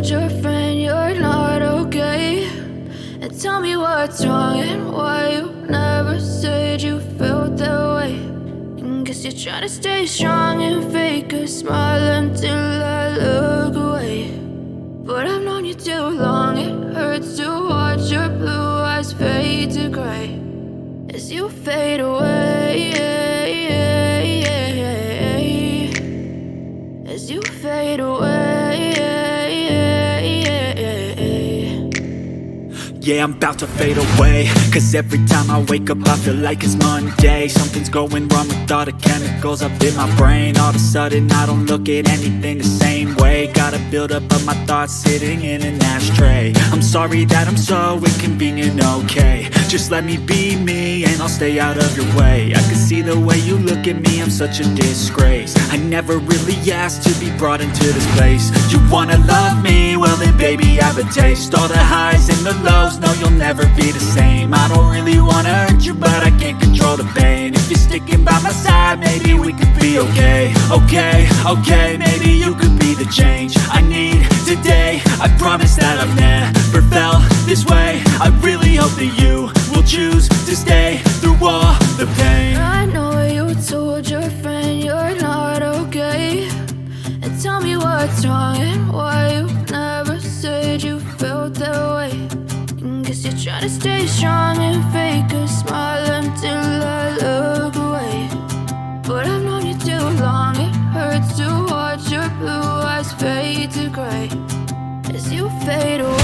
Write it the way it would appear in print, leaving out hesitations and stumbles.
told your friend you're not okay? And tell me what's wrong and why you never said you felt that way. And guess you're trying to stay strong and fake a smile until I look away. But I've known you too long, it hurts to watch your blue eyes fade to gray as you fade away, as you fade away. Yeah, I'm about to fade away, cause every time I wake up I feel like it's Monday. Something's going wrong with all the chemicals up in my brain. All of a sudden I don't look at anything the same way. Got a build up of my thoughts sitting in an ashtray. I'm sorry that I'm so inconvenient, okay? Just let me be me and I'll stay out of your way. I can see the way you look at me, I'm such a disgrace. I never really asked to be brought into this place. You wanna love me? Well then baby, have a taste. All the highs and the lows, no, you'll never be the same. I don't really wanna hurt you, but I can't control the pain. If you're sticking by my side, maybe we could be okay. Okay, maybe you could be the change I need today. I promise that I've never felt this way. I really hope that you will choose to stay through all the pain. I know you told your friend you're not okay. And tell me what's wrong and why you never said you felt that way. And guess you're trying to stay strong and fake a smile until I look away. But I've known you too long, it hurts to watch your blue eyes fade to gray as you fade away.